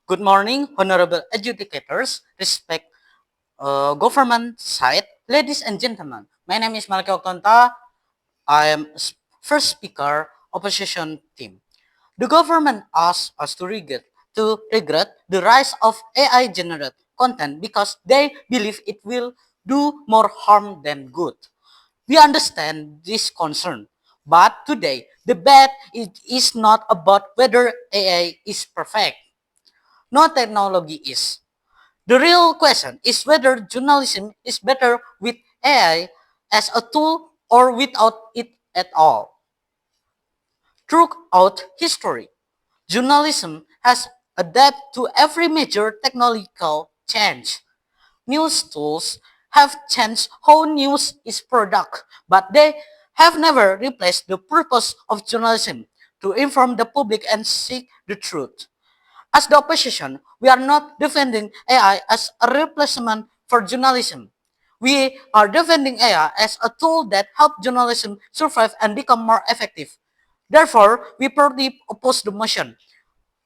Good morning, honorable adjudicators, respect government side, ladies and gentlemen. My name is Malky Oktonta. I am first speaker opposition team. The government asks us to regret the rise of AI generated content because they believe it will do more harm than good. We understand this concern, but today the debate is not about whether AI is perfect. No technology is. The real question is whether journalism is better with AI as a tool or without it at all. Throughout history, journalism has adapted to every major technological change. News tools have changed how news is produced, but they have never replaced the purpose of journalism to inform the public and seek the truth. As the opposition, we are not defending AI as a replacement for journalism. We are defending AI as a tool that helps journalism survive and become more effective. Therefore, we proudly oppose the motion.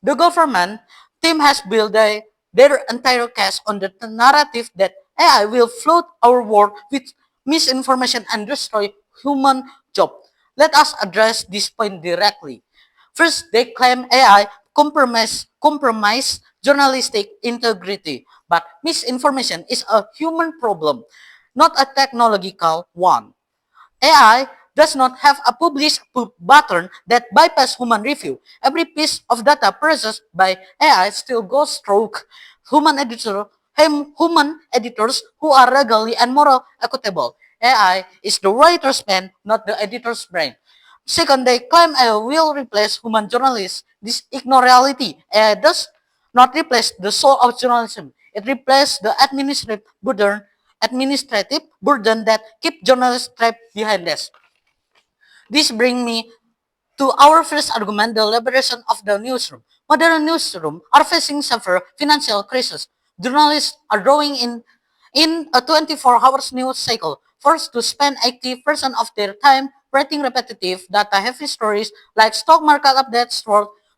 The government team has built their entire case on the narrative that AI will flood our world with misinformation and destroy human jobs. Let us address this point directly. First, they claim AI compromise journalistic integrity, but misinformation is a human problem, not a technological one. AI does not have a publish button that bypass human review. Every piece of data processed by AI still goes through human editor, human editors who are legally and moral accountable. AI is the writer's pen, not the editor's brain. Second, they claim AI will replace human journalists. This ignore reality. AI does not replace the soul of journalism. It replaces the administrative burden that keep journalists trapped behind desks. This brings me to our first argument, the liberation of the newsroom. Modern newsrooms are facing severe financial crisis. Journalists are drawing in a 24 hours news cycle, forced to spend 80% of their time writing repetitive data-heavy stories like stock market updates,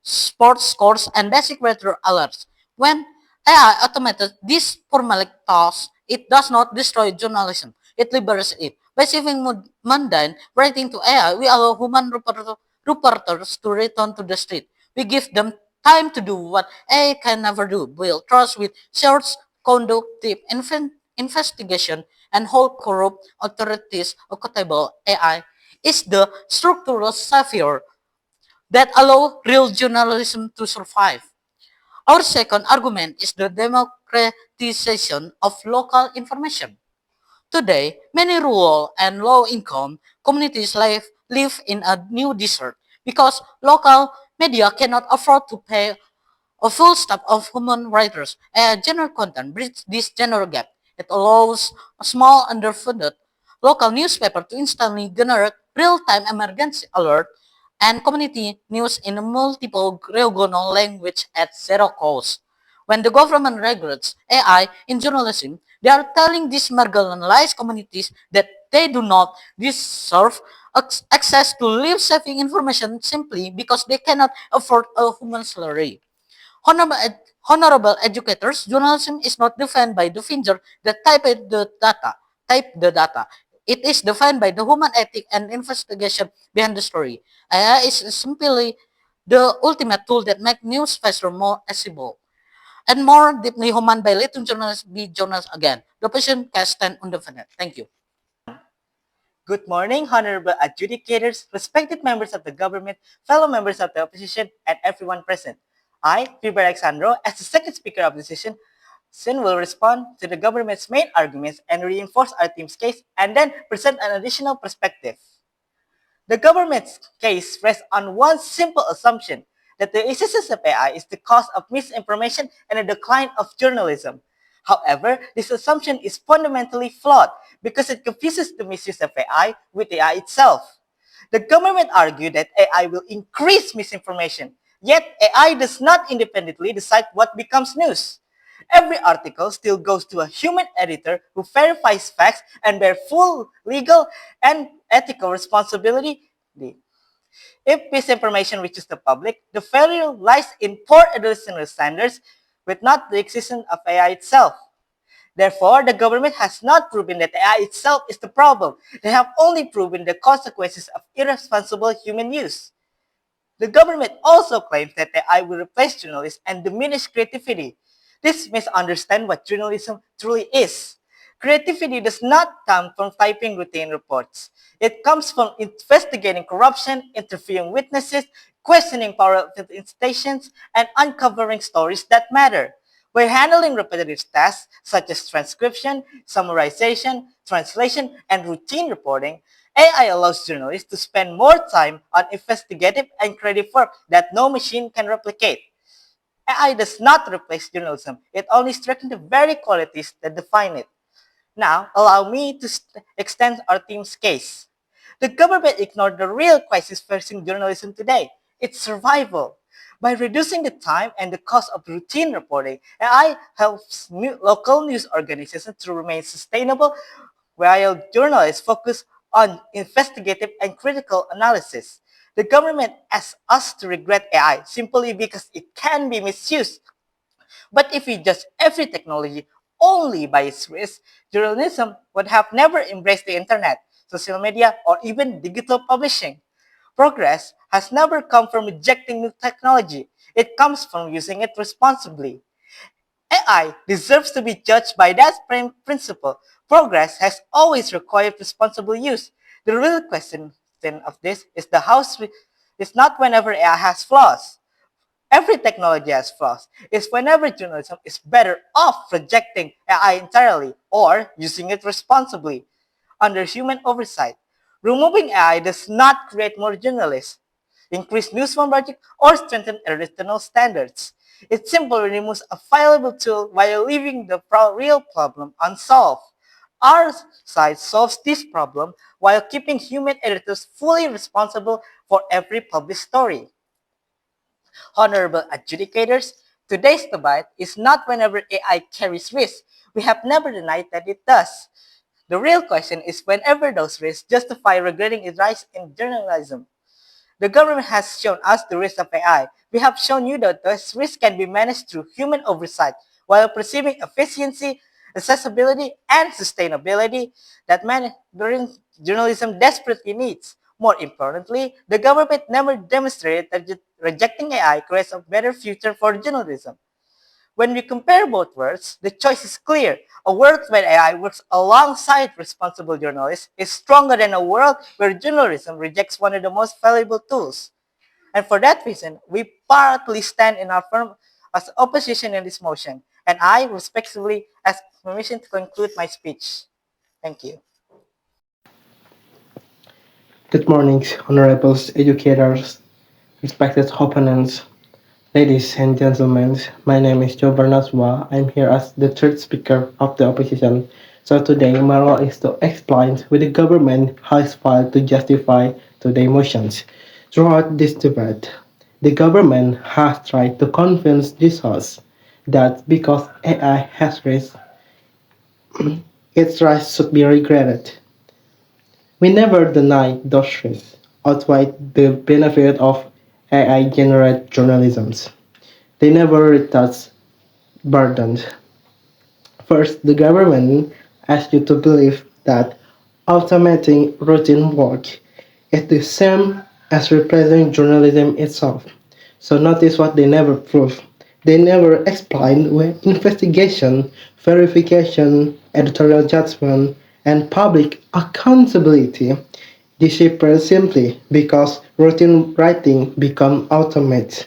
sports scores, and basic weather alerts. When AI automated these formulaic tasks, it does not destroy journalism, it liberates it. By shifting mundane writing to AI, we allow human reporters to return to the street. We give them time to do what AI can never do, build trust with short, conductive investigation, and hold corrupt authorities accountable. AI is the structural savior that allow real journalism to survive. Our second argument is the democratization of local information. Today, many rural and low-income communities live in a new desert because local media cannot afford to pay a full staff of human writers. A general content bridges this general gap. It allows a small underfunded local newspaper to instantly generate real-time emergency alert and community news in multiple regional language at zero cost. When the government regulates AI in journalism, they are telling these marginalized communities that they do not deserve access to life-saving information simply because they cannot afford a human salary. Honorable educators, journalism is not defined by the finger that type the data. It is defined by the human ethic and investigation behind the story. AI is simply the ultimate tool that makes news faster, more accessible, and more deeply human by letting journalists be journalists again. The opposition can stand undefended. Thank you. Good morning, honorable adjudicators, respected members of the government, fellow members of the opposition, and everyone present. I, Piber Alexandro, as the second speaker of the session, soon will respond to the government's main arguments and reinforce our team's case, and then present an additional perspective. The government's case rests on one simple assumption that the existence of AI is the cause of misinformation and a decline of journalism. However, this assumption is fundamentally flawed because it confuses the misuse of AI with AI itself. The government argued that AI will increase misinformation, yet AI does not independently decide what becomes news. Every article still goes to a human editor who verifies facts and bear full legal and ethical responsibility. If misinformation reaches the public, the failure lies in poor editorial standards, with not the existence of AI itself. Therefore, the government has not proven that AI itself is the problem. They have only proven the consequences of irresponsible human use. The government also claims that AI will replace journalists and diminish creativity. This misunderstands what journalism truly is. Creativity does not come from typing routine reports. It comes from investigating corruption, interviewing witnesses, questioning powerful institutions, and uncovering stories that matter. By handling repetitive tasks such as transcription, summarization, translation, and routine reporting, AI allows journalists to spend more time on investigative and creative work that no machine can replicate. AI does not replace journalism, it only strengthens the very qualities that define it. Now, allow me to extend our team's case. The government ignored the real crisis facing journalism today, its survival. By reducing the time and the cost of routine reporting, AI helps local news organizations to remain sustainable while journalists focus on investigative and critical analysis. The government asks us to regret AI simply because it can be misused. But if we judge every technology only by its risk, journalism would have never embraced the internet, social media, or even digital publishing. Progress has never come from rejecting new technology. It comes from using it responsibly. AI deserves to be judged by that principle. Progress has always required responsible use. The real question of this is is not whenever AI has flaws. Every technology has flaws. It's whenever journalism is better off rejecting AI entirely or using it responsibly under human oversight. Removing AI does not create more journalists, increase newsroom budget, or strengthen original standards. It simply removes a valuable tool while leaving the real problem unsolved. Our side solves this problem while keeping human editors fully responsible for every published story. Honorable adjudicators, today's debate is not whenever AI carries risks. We have never denied that it does. The real question is whenever those risks justify regretting its rise in journalism. The government has shown us the risk of AI. We have shown you that those risks can be managed through human oversight while perceiving efficiency, accessibility, and sustainability that modern journalism desperately needs. More importantly, the government never demonstrated that rejecting AI creates a better future for journalism. When we compare both worlds, the choice is clear. A world where AI works alongside responsible journalists is stronger than a world where journalism rejects one of the most valuable tools. And for that reason, we partly stand in our firm as opposition in this motion. And I respectfully ask permission to conclude my speech. Thank you. Good morning, honorable educators, respected opponents, ladies and gentlemen. My name is Joe Barnaswa. I'm here as the third speaker of the opposition. So today, my role is to explain what the government has filed to justify today's motions. Throughout this debate, the government has tried to convince this House that because AI has raised, its rise should be regretted. We never deny those risks, outweigh the benefit of AI-generated journalism. They never retouch burdens. First, the government asks you to believe that automating routine work is the same as replacing journalism itself. So notice what they never prove. They never explain where investigation, verification, editorial judgment, and public accountability disappear simply because routine writing becomes automated.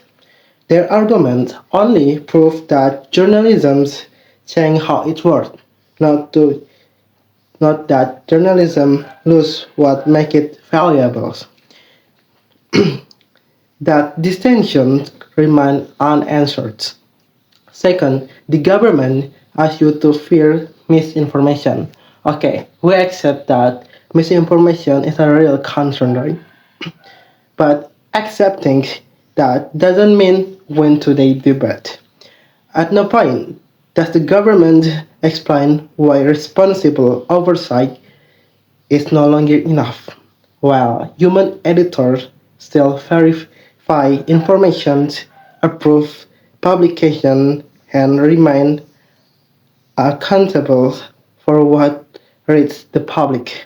Their argument only prove that journalism's change how it works, not to not that journalism lose what make it valuable. That distinction remain unanswered. Second, the government asks you to fear misinformation. Okay, we accept that misinformation is a real concern, right? But accepting that doesn't mean win today's debate. At no point does the government explain why responsible oversight is no longer enough, while human editors still verify information, approve publication, and remain accountable for what reaches the public.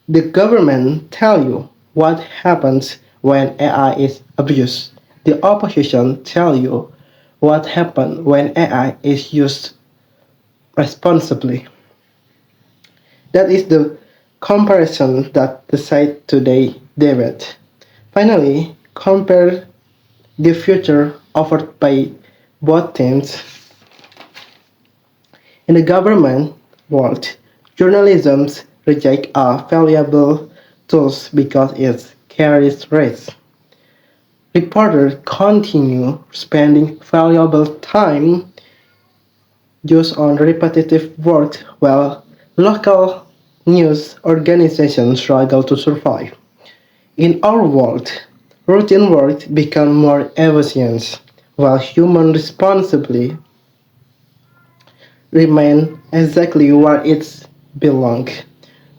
The government tell you what happens when AI is abused. The opposition tell you what happens when AI is used responsibly. That is the comparison that the site today debate. Finally, compare the future offered by both teams. In the government world, journalism rejects a valuable tool because it carries risk. Reporters continue spending valuable time just on repetitive work while local news organizations struggle to survive. In our world, routine work becomes more efficient, while human responsibility remain exactly where it belongs.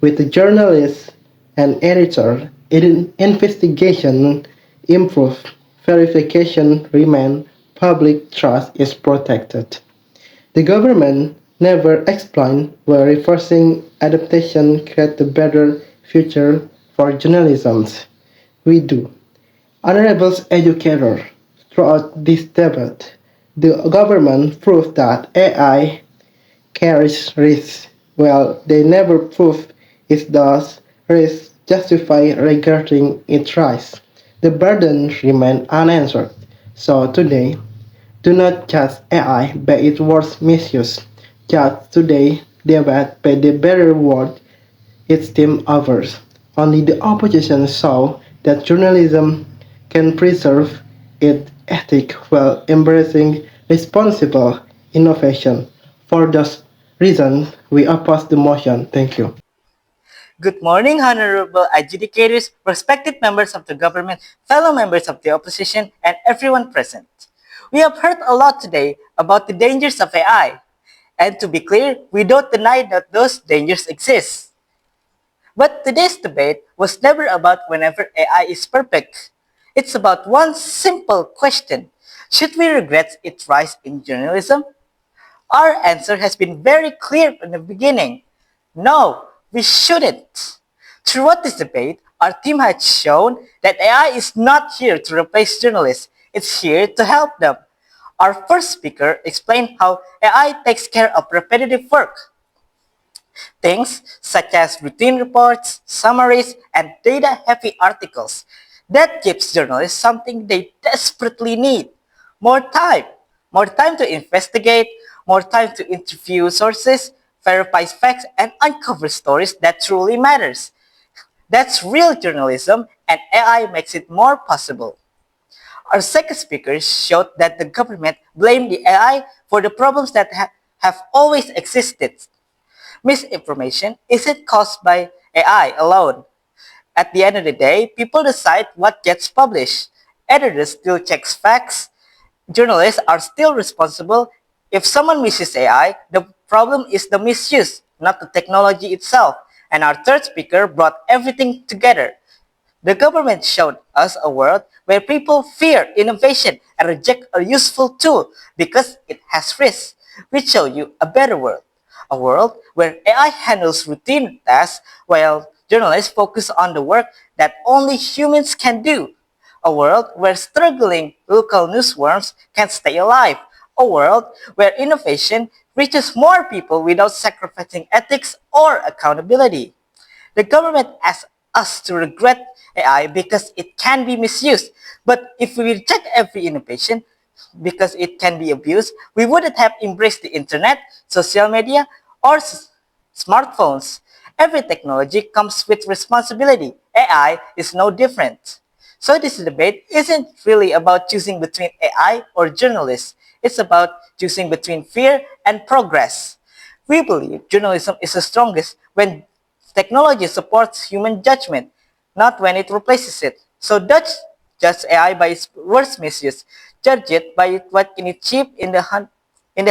With the journalist and editor, investigation improve, verification remain, public trust is protected. The government never explained why reversing adaptation creates a better future for journalism. We do. Honorable educator, throughout this debate, the government proved that AI carries risks, while they never prove it does risks justify regarding its rise. The burden remains unanswered. So today, do not judge AI by its worst misuse. Judge today debate by the better word its team offers. Only the opposition saw that journalism can preserve its ethic while embracing responsible innovation. For those reasons, we oppose the motion. Thank you. Good morning, honorable adjudicators, respected members of the government, fellow members of the opposition, and everyone present. We have heard a lot today about the dangers of AI. And to be clear, we don't deny that those dangers exist. But today's debate was never about whenever AI is perfect. It's about one simple question. Should we regret its rise in journalism? Our answer has been very clear from the beginning. No, we shouldn't. Throughout this debate, our team has shown that AI is not here to replace journalists. It's here to help them. Our first speaker explained how AI takes care of repetitive work, things such as routine reports, summaries, and data-heavy articles. That gives journalists something they desperately need. More time. More time to investigate, more time to interview sources, verify facts, and uncover stories that truly matters. That's real journalism, and AI makes it more possible. Our second speaker showed that the government blamed the AI for the problems that have always existed. Misinformation isn't caused by AI alone. At the end of the day, people decide what gets published. Editors still check facts. Journalists are still responsible. If someone misuses AI, the problem is the misuse, not the technology itself. And our third speaker brought everything together. The government showed us a world where people fear innovation and reject a useful tool because it has risks. We show you a better world. A world where AI handles routine tasks while journalists focus on the work that only humans can do. A world where struggling local newsworms can stay alive. A world where innovation reaches more people without sacrificing ethics or accountability. The government asks us to regret AI because it can be misused. But if we reject every innovation because it can be abused, we wouldn't have embraced the internet, social media, or smartphones. Every technology comes with responsibility. AI is no different. So this debate isn't really about choosing between AI or journalists. It's about choosing between fear and progress. We believe journalism is the strongest when technology supports human judgment, not when it replaces it. So don't judge AI by its worst misuse. Judge it by what can achieve in the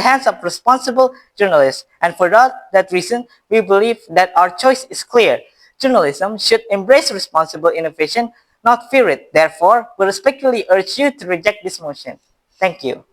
hands of responsible journalists. And for that reason, we believe that our choice is clear. Journalism should embrace responsible innovation, not fear it. Therefore, we respectfully urge you to reject this motion. Thank you.